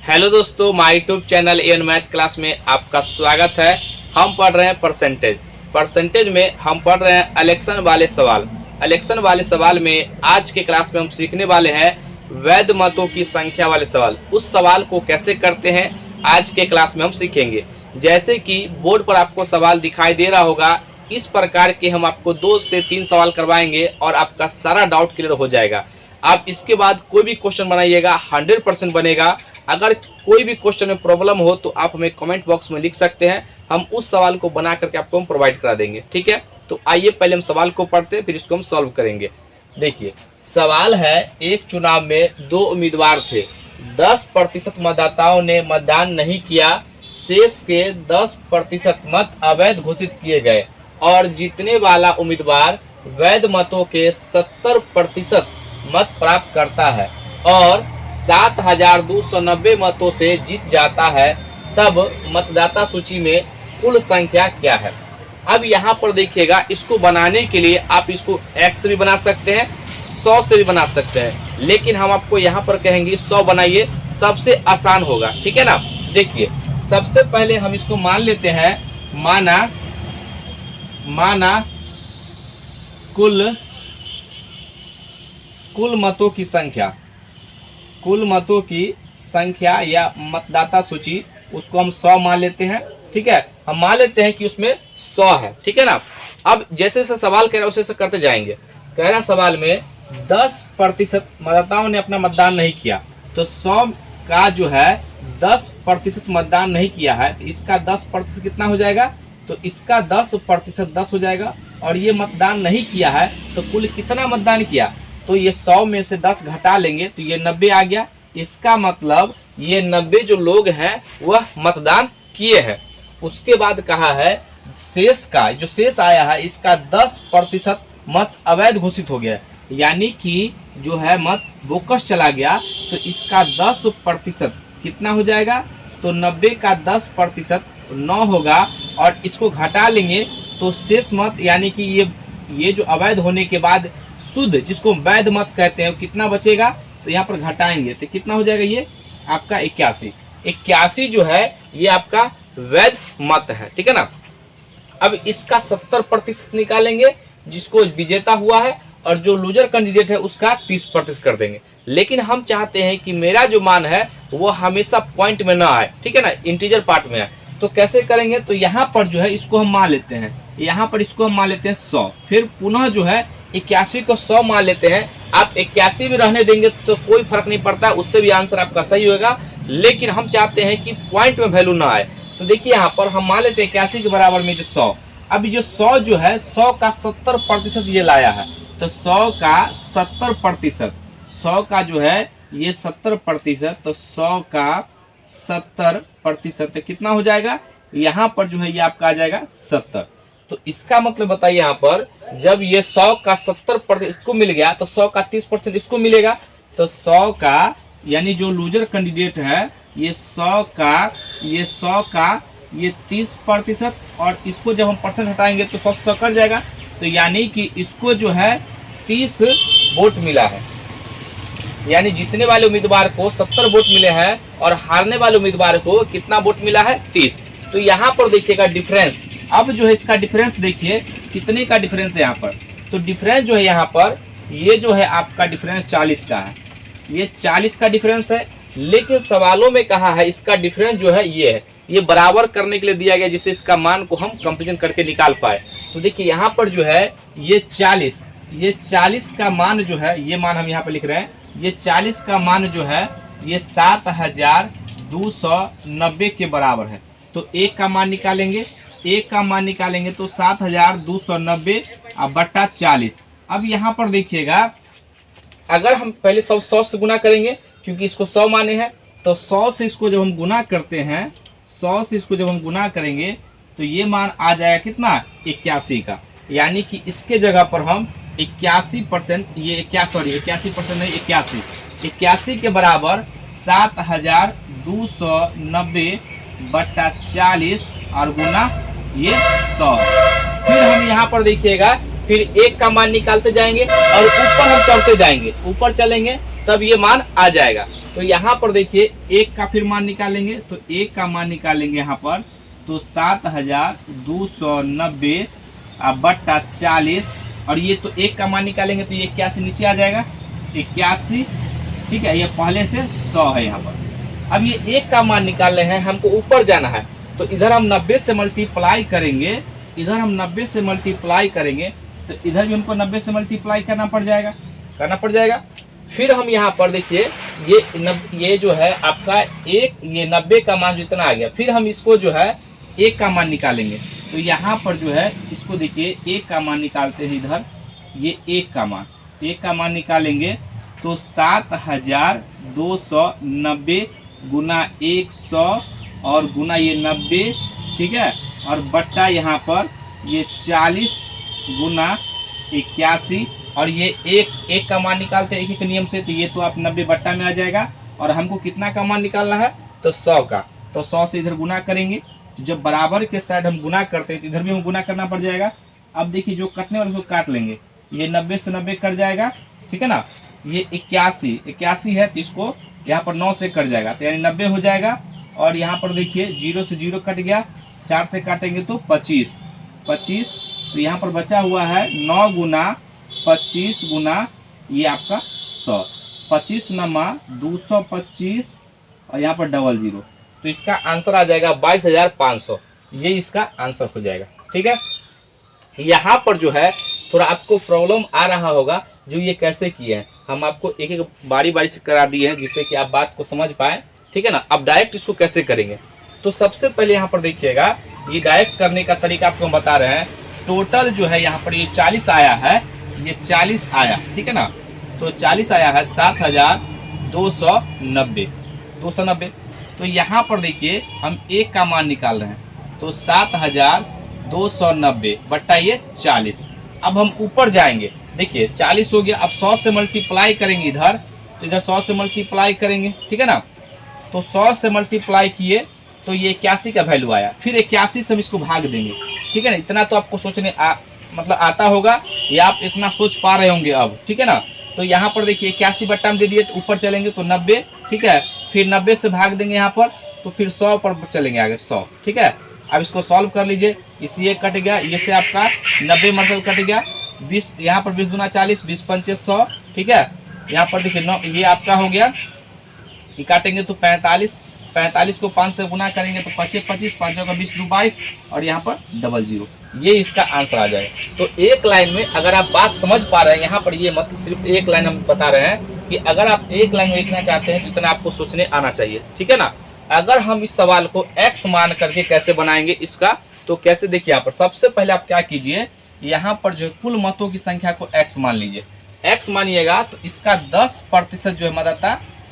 Hello दोस्तों, my YouTube channel N math class में आपका स्वागत है। हम पढ़ रहे हैं परसेंटेज में हम पढ़ रहे हैं इलेक्शन वाले सवाल में आज के क्लास में हम सीखने वाले हैं वैध मतों की संख्या वाले सवाल। उस सवाल को कैसे करते हैं आज के क्लास में हम सीखेंगे। जैसे कि बोर्ड पर आपको सवाल दिखाई दे रहा होगा, इस प्रकार के हम आपको 2 से 3 सवाल करवाएंगे और आपका सारा डाउट क्लियर हो जाएगा। आप इसके बाद कोई भी क्वेश्चन बनाइएगा 100% बनेगा। अगर कोई भी क्वेश्चन में प्रॉब्लम हो तो आप हमें कमेंट बॉक्स में लिख सकते हैं, हम उस सवाल को बना करके आपको हम प्रोवाइड करा देंगे। ठीक है, तो आइए पहले हम सवाल को पढ़ते हैं, फिर इसको हम सॉल्व करेंगे। देखिए सवाल है, एक चुनाव में 2 उम्मीदवार थे, 10% मतदाताओं ने मतदान नहीं किया, शेष के 10% मत अवैध घोषित किए गए और जीतने वाला उम्मीदवार वैध मतों के 70% मत प्राप्त करता है और 7290 मतों से जीत जाता है, तब मतदाता सूची में कुल संख्या क्या है। अब यहाँ पर देखिएगा, इसको बनाने के लिए आप इसको 1 से भी बना सकते हैं, 100 से भी बना सकते हैं, लेकिन हम आपको यहाँ पर कहेंगे 100 बनाइए, सबसे आसान होगा। ठीक है ना। देखिए सबसे पहले हम इसको मान लेते हैं, माना कुल मतों की संख्या या मतदाता सूची, उसको हम 100 मान लेते हैं। ठीक है, हम मान लेते हैं कि उसमें 100 है। ठीक है ना। अब जैसे जैसे सवाल कह रहा है उसे करते जाएंगे। कह रहा सवाल में 10% मतदाताओं ने अपना मतदान नहीं किया, तो 100 का जो है 10% मतदान नहीं किया है, तो इसका 10% कितना हो जाएगा, तो इसका 10% 10 हो जाएगा। और ये मतदान नहीं किया है तो कुल कितना मतदान किया, तो ये 100 में से 10 घटा लेंगे तो ये 90 आ गया। इसका मतलब ये 90 जो लोग हैं वह मतदान किए हैं। उसके बाद कहा है शेष का, जो शेष आया है इसका 10% मत अवैध घोषित हो गया, यानी कि जो है मत बोकस चला गया, तो इसका 10% कितना हो जाएगा, तो 90 का 10% 9 होगा और इसको घटा लेंगे तो शेष मत, यानी कि ये जो अवैध होने के बाद शुद्ध जिसको वैध मत कहते हैं, कितना बचेगा, तो यहाँ पर घटाएंगे तो कितना हो जाएगा, ये आपका 81 जो है ये आपका वैध मत है। ठीक है ना। अब इसका 70% निकालेंगे जिसको विजेता हुआ है, और जो लूजर कैंडिडेट है उसका 30% कर देंगे। लेकिन हम चाहते हैं कि मेरा जो मान है वो हमेशा पॉइंट में ना आए, ठीक है ना, इंटीजर पार्ट में आए। तो कैसे करेंगे, तो यहाँ पर जो है इसको हम मान लेते हैं, यहाँ पर इसको हम मान लेते हैं 100, फिर पुनः जो है 81 को 100 मान लेते हैं। आप 81 भी रहने देंगे तो कोई फर्क नहीं पड़ता, उससे भी आंसर आपका सही होगा, लेकिन हम चाहते हैं कि पॉइंट में वैल्यू ना आए। तो देखिए यहाँ पर हम मान लेते हैं 81 के बराबर में जो 100, अभी जो 100 जो है 100 का 70% ये लाया है, तो 100 का 70%, 100 का जो है ये 70%, तो 100 का 70% कितना हो जाएगा, यहाँ पर जो है ये आपका आ जाएगा 70। तो इसका मतलब बताइए, यहाँ पर जब ये 100 का 70% इसको मिल गया तो 100 का 30% इसको मिलेगा, तो 100 का यानी जो लूजर कैंडिडेट है ये 100 का ये 30%, और इसको जब हम परसेंट हटाएंगे तो 100 कट जाएगा, तो यानी कि इसको जो है 30 वोट मिला है। यानी जीतने वाले उम्मीदवार को 70 वोट मिले हैं और हारने वाले उम्मीदवार को कितना वोट मिला है, 30। तो यहाँ पर देखिएगा डिफरेंस, अब जो है इसका डिफरेंस देखिए कितने का डिफरेंस है यहाँ पर, तो डिफरेंस जो है यहाँ पर ये जो है आपका डिफरेंस 40 का है, ये 40 का डिफरेंस है। लेकिन सवालों में कहा है इसका डिफरेंस जो है ये है, ये बराबर करने के लिए दिया गया जिससे इसका मान को हम कंपेरिजन करके निकाल पाए। तो देखिए यहाँ पर जो है ये 40 का मान जो है, ये मान हम यहाँ पर लिख रहे हैं, ये 40 का मान जो है ये 7290 के बराबर है। तो एक का मान निकालेंगे, तो 7290 बट्टा 40। अब यहाँ पर देखिएगा, अगर हम पहले 100 से गुना करेंगे क्योंकि इसको 100 माने हैं, तो 100 से इसको जब हम गुना करते हैं, 100 से इसको जब हम गुना करेंगे तो ये मान आ जाएगा कितना, 81 का, यानी कि इसके जगह पर हम 81%, ये 81% नहीं 81 के बराबर 7290 बट्टा 40 और गुना ये 100। फिर हम यहाँ पर देखिएगा, फिर एक का मान निकालते जाएंगे और ऊपर हम चढ़ते जाएंगे, ऊपर चलेंगे तब ये मान आ जाएगा। तो यहाँ पर देखिए एक का फिर मान निकालेंगे, तो एक का मान निकालेंगे यहाँ पर, तो 7290 बट्टा 40, और ये तो एक का मान निकालेंगे तो ये 81 नीचे आ जाएगा, 81, ठीक है, ये पहले से 100 है यहाँ पर। अब ये एक का मान निकाल रहे हैं, हमको ऊपर जाना है, तो इधर हम 90 से मल्टीप्लाई करेंगे, इधर हम 90 से मल्टीप्लाई करेंगे, तो इधर भी हमको 90 से मल्टीप्लाई करना पड़ जाएगा। फिर हम यहाँ पर देखिए ये जो है आपका एक, ये 90 का मान जितना आ गया, फिर हम इसको जो है एक का मान निकालेंगे, तो यहाँ पर जो है इसको देखिए एक का मान निकालते हैं, इधर ये एक का मान निकालेंगे, तो 7290 गुना 100 और गुना ये 90, ठीक है, और बट्टा यहाँ पर ये 40 गुना 81, और ये एक का मान निकालते हैं एक नियम से, तो ये तो आप 90 बट्टा में आ जाएगा, और हमको कितना का मान निकालना है, तो 100 का, तो 100 से इधर गुना करेंगे, जब बराबर के साइड हम गुना करते हैं तो इधर भी हम गुना करना पड़ जाएगा। अब देखिए जो कटने वाले उसको काट लेंगे, ये 90 से 90 कट जाएगा, ठीक है ना, ये 81 है, तो इसको यहाँ पर 9 से कट जाएगा, तो यानी 90 हो जाएगा, और यहाँ पर देखिए 0 से 0 कट गया, 4 से काटेंगे तो 25, तो यहाँ पर बचा हुआ है 9 गुना 25 गुना ये आपका 100, 25 नमा 225, और यहाँ पर 00, तो इसका आंसर आ जाएगा 22,500, ये इसका आंसर हो जाएगा, ठीक है। यहाँ पर जो है थोड़ा आपको प्रॉब्लम आ रहा होगा, जो ये कैसे किए हैं, हम आपको एक एक बारी से करा दिए हैं, जिससे कि आप बात को समझ पाए, ठीक है ना। अब डायरेक्ट इसको कैसे करेंगे, तो सबसे पहले यहाँ पर देखिएगा, ये डायरेक्ट करने का तरीका आपको हम बता रहे हैं। टोटल जो है यहाँ पर ये 40 आया है, ये 40 आया, ठीक है ना, तो 40 आया है 7290, तो यहाँ पर देखिए हम एक का मान निकाल रहे हैं, तो 7290 बट्टा ये 40। अब हम ऊपर जाएंगे, देखिए 40 हो गया, अब 100 से मल्टीप्लाई करेंगे इधर, तो इधर 100 से मल्टीप्लाई करेंगे, ठीक है ना, तो 100 से मल्टीप्लाई किए तो ये 81 का वैल्यू आया, फिर 81 से हम इसको भाग देंगे, ठीक है ना। इतना तो आपको सोचने मतलब आता होगा, या आप इतना सोच पा रहे होंगे अब, ठीक है ना। तो यहाँ पर देखिए 81 बट्टा में दे दिए, तो ऊपर चलेंगे तो 90, ठीक है, फिर 90 से भाग देंगे यहाँ पर, तो फिर 100 पर चलेंगे आगे 100, ठीक है। अब इसको सॉल्व कर लीजिए, इसी ये कट गया, ये से आपका 90 मतलब कट गया, 20 यहाँ पर 20 दूना 40, 20 पंचे 100, ठीक है। यहाँ पर देखिए 9 ये आपका हो गया, ये काटेंगे तो 45 को 5 से गुना करेंगे तो 25 25, 5 का 20 2 22, और यहाँ पर 00, ये इसका आंसर आ जाएगा। तो एक लाइन में अगर आप बात समझ पा रहे हैं, यहाँ पर ये मतलब सिर्फ एक लाइन हम बता रहे हैं कि अगर आप एक लाइन में लिखना चाहते हैं तो इतना आपको सोचने आना चाहिए, ठीक है ना। अगर हम इस सवाल को x मान करके कैसे बनाएंगे इसका, तो कैसे देखिए, यहाँ पर सबसे पहले आप क्या कीजिए, यहाँ पर जो कुल मतों की संख्या को x मान लीजिए, x मानिएगा तो इसका 10% जो है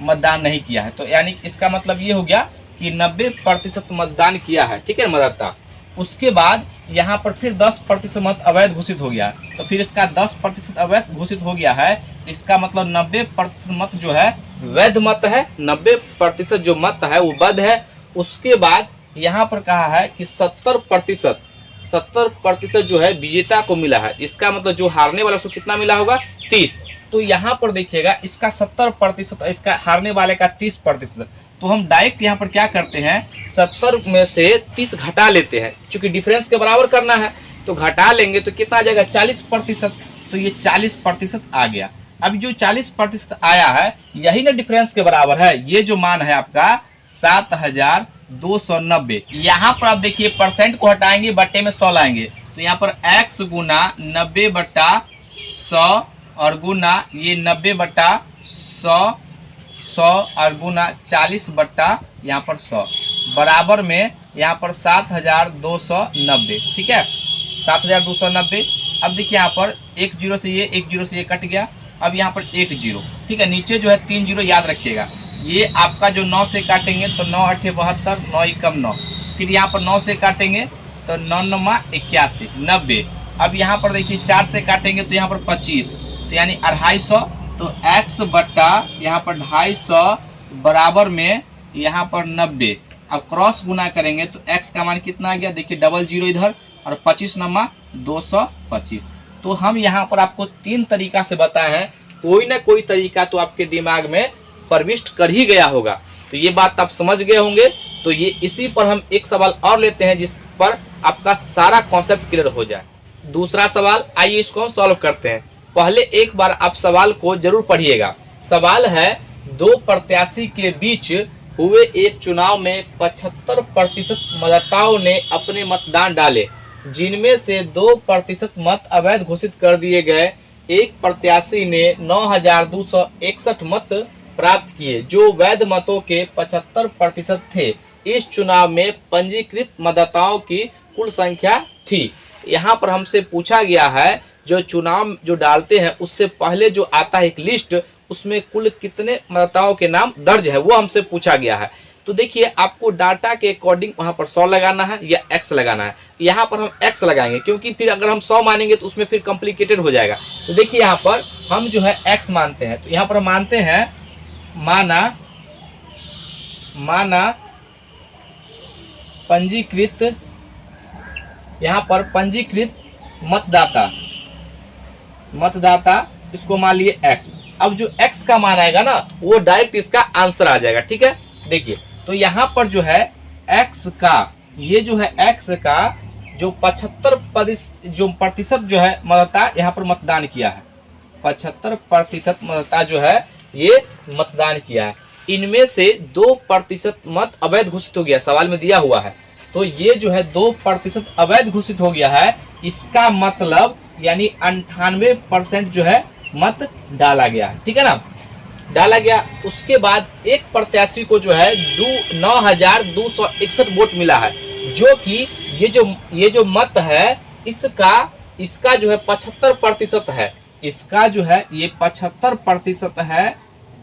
मतदान नहीं किया है, तो यानी इसका मतलब ये हो गया कि 90% मतदान किया है, ठीक है मतदाता। उसके बाद यहाँ पर फिर 10% मत अवैध घोषित हो गया, तो फिर इसका 10% अवैध घोषित हो गया है, इसका मतलब 90% मत जो है वैध मत है, 90% जो मत है वो वैध है। उसके बाद यहाँ पर कहा है कि 70% जो है विजेता को मिला है, इसका मतलब जो हारने वाला उसको कितना मिला होगा, 30। तो यहाँ पर देखिएगा इसका 70%, इसका हारने वाले का 30%, तो हम डायरेक्ट यहाँ पर क्या करते हैं, 70 में से 30 घटा लेते हैं, क्योंकि डिफरेंस के बराबर करना है, तो घटा लेंगे तो कितना आ जाएगा 40%, तो ये 40% आ गया। अब जो 40% आया है यही ना डिफरेंस के बराबर है, ये जो मान है आपका 7290। यहाँ पर आप देखिए परसेंट को हटाएंगे, बट्टे में 100 लाएंगे, तो यहाँ पर x गुना 90 बट्टा 100 और गुना ये 90 बट्टा 100 और गुना 40 बट्टा यहाँ पर 100 बराबर में यहाँ पर 7290, ठीक है, 7290। अब देखिए यहाँ पर एक जीरो से ये कट गया, अब यहाँ पर 1 0, ठीक है, नीचे जो है 3 0 याद रखिएगा। ये आपका जो 9 से काटेंगे तो 9 8 72, 9 1 9, फिर यहाँ पर 9 से काटेंगे तो 9 9 81 90। अब यहाँ पर देखिए 4 से काटेंगे तो यहाँ पर 25, तो यानी 250, तो x बट्टा यहाँ पर 250 बराबर में यहाँ पर 90। अब क्रॉस गुना करेंगे तो x का मान कितना आ गया, देखिए 00 इधर, और 25 नमा 225। तो हम यहाँ पर आपको 3 तरीका से बताए हैं, कोई ना कोई तरीका तो आपके दिमाग में प्रविष्ट कर ही गया होगा। तो ये बात आप समझ गए होंगे। तो ये इसी पर हम एक सवाल और लेते हैं जिस पर आपका सारा कॉन्सेप्ट क्लियर हो जाए। दूसरा सवाल, आइए इसको हम सॉल्व करते हैं। पहले एक बार आप सवाल को जरूर पढ़िएगा। सवाल है, दो प्रत्याशी के बीच हुए एक चुनाव में 75% मतदाताओं ने अपने मतदान डाले, जिनमें से 2% मत अवैध घोषित कर दिए गए। एक प्रत्याशी ने 9,261 मत प्राप्त किए, जो वैध मतों के 75% थे। इस चुनाव में पंजीकृत मतदाताओं की कुल संख्या थी। यहाँ पर हमसे पूछा गया है, जो चुनाव जो डालते हैं उससे पहले जो आता है एक लिस्ट, उसमें कुल कितने मतदाताओं के नाम दर्ज है, वो हमसे पूछा गया है। तो देखिए, आपको डाटा के अकॉर्डिंग वहाँ पर 100 लगाना है या x लगाना है। यहाँ पर हम x लगाएंगे, क्योंकि फिर अगर हम 100 मानेंगे तो उसमें फिर कॉम्प्लिकेटेड हो जाएगा। तो देखिए, यहाँ पर हम जो है x मानते हैं। तो यहाँ पर हम मानते हैं, माना पंजीकृत, यहाँ पर पंजीकृत मतदाता इसको मान लिए x। अब जो x का मान आएगा ना, वो डायरेक्ट इसका आंसर आ जाएगा। ठीक है, देखिए, तो यहाँ पर जो है x का, ये जो है x का जो 75% जो है मतदाता यहाँ पर मतदान किया है, 75% मतदाता जो है ये मतदान किया है। इनमें से 2% मत अवैध घोषित हो गया, सवाल में दिया हुआ है। तो ये जो है 2% अवैध घोषित हो गया है, इसका मतलब यानी 98% जो है मत डाला गया है। ठीक है ना, डाला गया। उसके बाद एक प्रत्याशी को जो है 9,261 वोट मिला है, जो कि ये जो मत है इसका जो है 75% है। इसका जो है ये 75% है,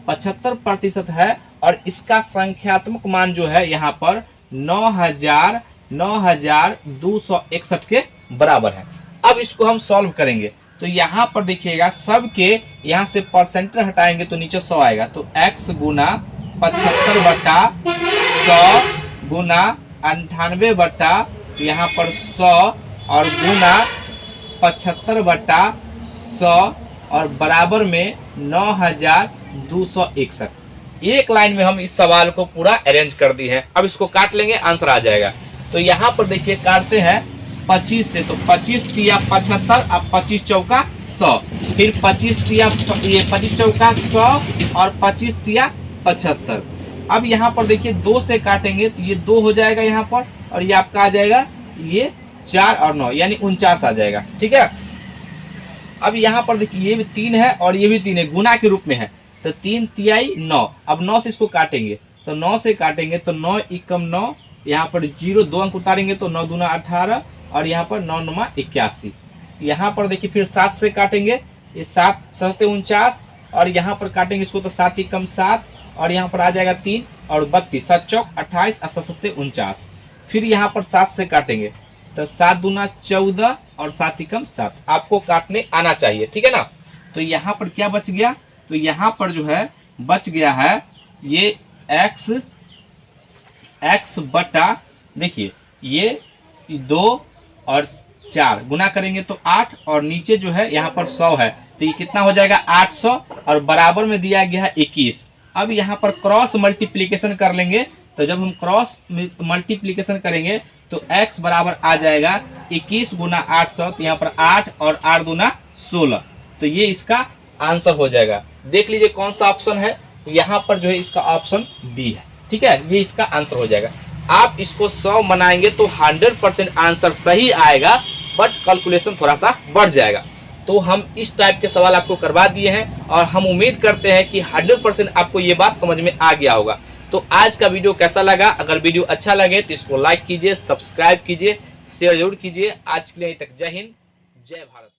75% है। और इसका संख्यात्मक मान जो है यहाँ पर 9,261 के बराबर है। अब इसको हम सॉल्व करेंगे। तो यहाँ पर देखिएगा, सबके यहाँ से परसेंटेज हटाएंगे तो नीचे 100 आएगा। तो x गुना 75/100 गुना 98 यहाँ पर 100 और गुना 75/100 और बराबर में 9,261। एक लाइन में हम इस सवाल को पूरा अरेंज कर दी है। अब इसको काट लेंगे, आंसर आ जाएगा। तो यहाँ पर देखिए, काटते हैं 25 से, तो 25 तिया 75, अब 25 चौका 100, फिर 25 तिया ये 25 चौका 100 और 25 तिया 75। अब यहाँ पर देखिए 2 से काटेंगे तो ये 2 हो जाएगा यहाँ पर, और ये आपका आ जाएगा ये 4 और 9 यानी 49 आ जाएगा। ठीक है, अब यहाँ पर देखिए ये भी 3 है और ये भी 3 है, गुना के रूप में है। तो 3 तियाई 9, अब 9 से इसको काटेंगे, तो 9 से काटेंगे तो 9 एकम 9, यहाँ पर 0 2 अंक उतारेंगे तो 9 दूना 18 और यहाँ पर 9 9 81। यहाँ पर देखिए फिर 7 से काटेंगे, ये 7 7 49 और यहाँ पर काटेंगे इसको तो 7 एकम 7 और यहाँ पर आ जाएगा 3 और 32, 7 चौक 28 और 7 49। फिर यहाँ पर 7 से काटेंगे तो 7 दूना 14 और 7 एकम 7। आपको काटने आना चाहिए। ठीक है ना, तो यहाँ पर क्या बच गया, तो यहाँ पर जो है बच गया है ये x बटा, देखिए ये 2 और 4 गुना करेंगे तो 8 और नीचे जो है यहाँ पर 100 है, तो ये कितना हो जाएगा 800 और बराबर में दिया गया है 21। अब यहाँ पर क्रॉस मल्टीप्लिकेशन कर लेंगे, तो जब हम क्रॉस मल्टीप्लिकेशन करेंगे तो x बराबर आ जाएगा 21 गुना 800, तो यहाँ पर 8 और 8 दूना 16, तो ये इसका आंसर हो जाएगा। देख लीजिए कौन सा ऑप्शन है, यहाँ पर जो है इसका ऑप्शन बी है। ठीक है, ये इसका आंसर हो जाएगा। आप इसको 100 बनाएंगे तो 100% आंसर सही आएगा, बट कैलकुलेशन थोड़ा सा बढ़ जाएगा। तो हम इस टाइप के सवाल आपको करवा दिए हैं और हम उम्मीद करते हैं कि 100% आपको ये बात समझ में आ गया होगा। तो आज का वीडियो कैसा लगा, अगर वीडियो अच्छा लगे तो इसको लाइक कीजिए, सब्सक्राइब कीजिए, शेयर जरूर कीजिए। आज के लिए तक जय हिंद, जय भारत।